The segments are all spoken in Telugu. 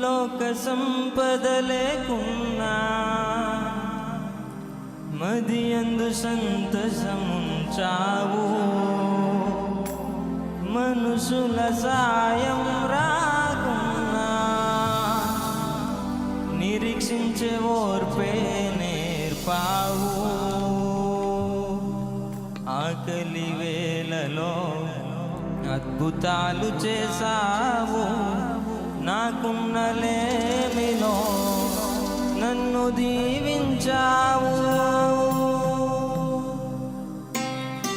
లోక సంపద లేకున్నా మదియందు సంతసముంచావు. మనుషుల సాయం రాకున్నా నిరీక్షించే ఓర్పే నేర్పావు. ఆకలి వేళలో అద్భుతాలు చేసావు. నాకున్న లేమిలో నన్ను దీవించావు.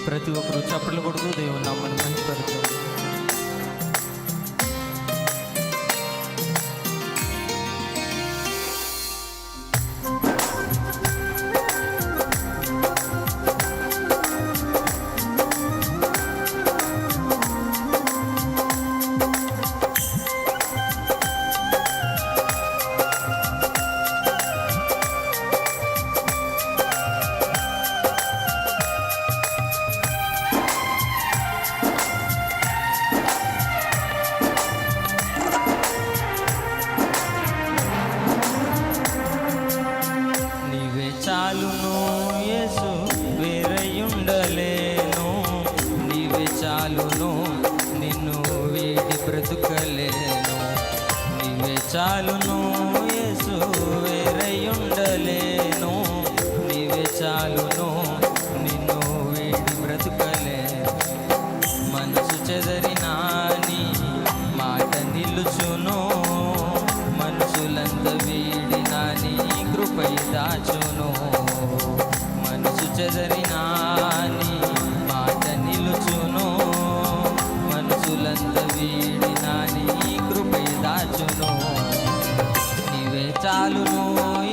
ప్రతి ఒక్కరు చప్పట్లు కొడుతూ దేవుని నామమును మహిమపరచాలి. చాలును యేసు వేరయుండలేను. నీవే చాలును నిన్ను వీడి బ్రతుకలేను. నీవే చాలును యేసు వేరయుండలేను. నీవే చాలును నిన్ను వీడి బ్రతుకలేను. మనసు చెదరినా నీ మాట నిలుచును. మనసులంత వీడినా నీ కృపై దాచును. మనసు చెదరినా నీ మాట నిలుచును. మనసులంత వీడినా నీ కృపై దాచును. నీవే చాలును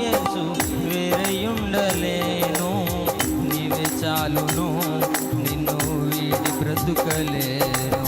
యేసు వేరయుండలేను. నీవే చాలును నిన్ను వీడి బ్రతుకలేను.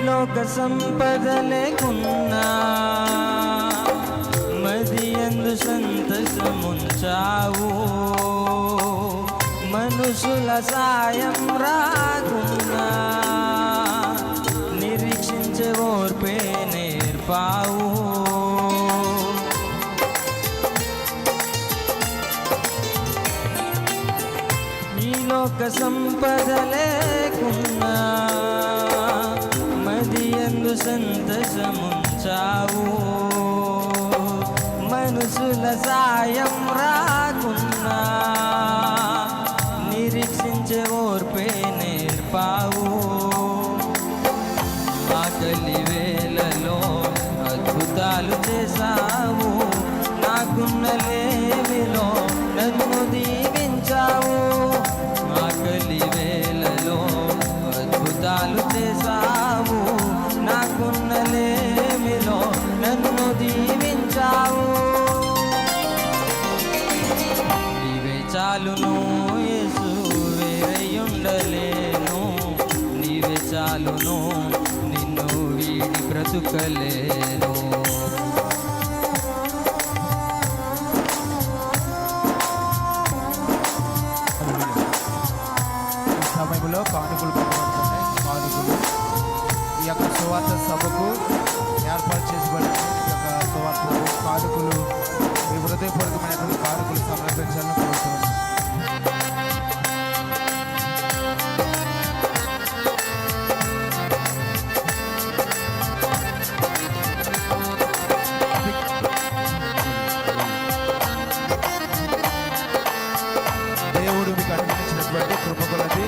లోక సంపద లేకున్నా మదియందు సంతసముంచావు. మనుషుల సాయం రాకున్నా నిరీక్షించే ఓర్పే నేర్పావు. ఈ లోక సంపద లేకున్నా మదియందు సంతసముంచావు. మనుషుల సాయం రాకున్నా నిరీక్షించే ఓర్పే నేర్పావు. ఆకలి వేళలో అద్భుతాలు చేసావు. నాకున్న లేమిలో నన్ను దీవించావు. ఆకలి వేళలో అద్భుతాలు చేసావు. నాకున్న లేమిలో నన్ను దీవించావు. నీవే చాలును యేసు వేరయుండలేను. నీవే చాలును నిన్ను వీడి బ్రతుకలేను. సమయంలో కానుకలు పంపబడుతున్నాయి. కానుకలు ఈ యొక్క సువార్త సభకు ఏర్పాటు చేసిబడిన ఈ యొక్క సువార్తకు కానుకలు మీ హృదయపూర్వకమైనటువంటి కానుకలు సమర్పించాలని కోరుతున్నాను. దేవుడు మీకు అనుగ్రహించినటువంటి కృప కొలది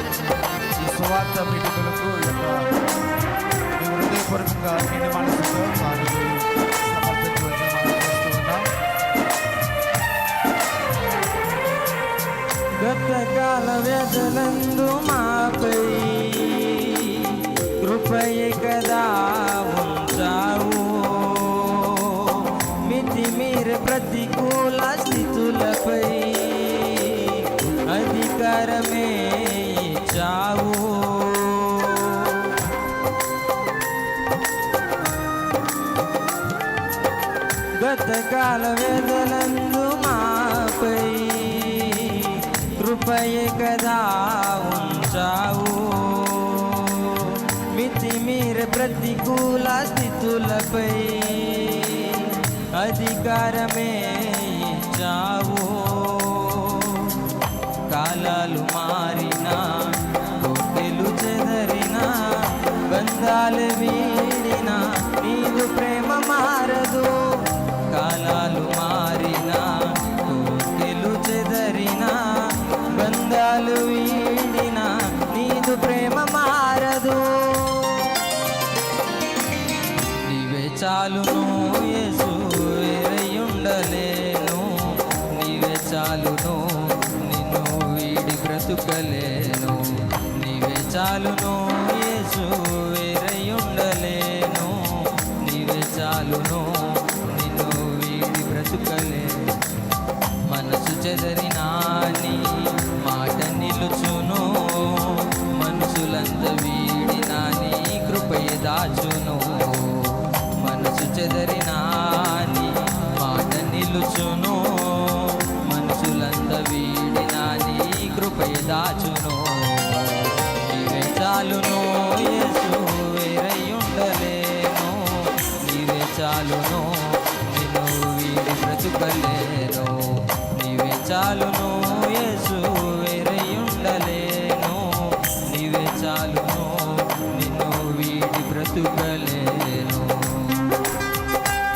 ఈ సువార్త మీటింగులకు మీ హృదయపూర్వకంగా నిండు మనసుతో కానుకలు సమర్పించవలసిన మనం చేస్తూ ఉన్నాం. గతకాల వ్యధలందు మాపై కృపయే కదా ఉంచావు, మితిమీర ప్రతికూల స్థితులపై అధికారమే ఇచ్చావు. గతకాల వేదలందు మాపై కృపయే కదా ఉంచావు, మితిమీర ప్రతికూల స్థితులపై అధికారమే ఇచ్చావు. కాలాలు మారినా, కోటెలు చెదరినా, బంధాలు వీడినా, నీవు ప్రేమ మారదు. కాలాలు మారినా, కోటెలు చెదరినా, బంధాలు వీడినా, నీదు ప్రేమ మారదు. నీవే చాలును యేసు, వేరయుండలేను. నీవే చాలును, నిన్ను వీడి బ్రతుకలేను. నీవే చాలును యేసు, వేరయుండలేను. నీవే చాలును, నిన్ను వీడి బ్రతుకలేను. మనసు చెదరినా నీ మాట నిలుచును, మనుషులంత వీడినా నీ కృపయ దాచును. మనసు చెదరినా నీ మాట నిలుచును, మనుషులంత వీడినా నీ కృపయ దాచును. నీవే చాలును యేసు, వేరయుండలేను. నీవే చాలును, నిన్ను వీడి బ్రతుకలేను. నీవే చాలును యేసు, వేరయుండలేను. నీవే చాలును, నిన్ను వీడి బ్రతుక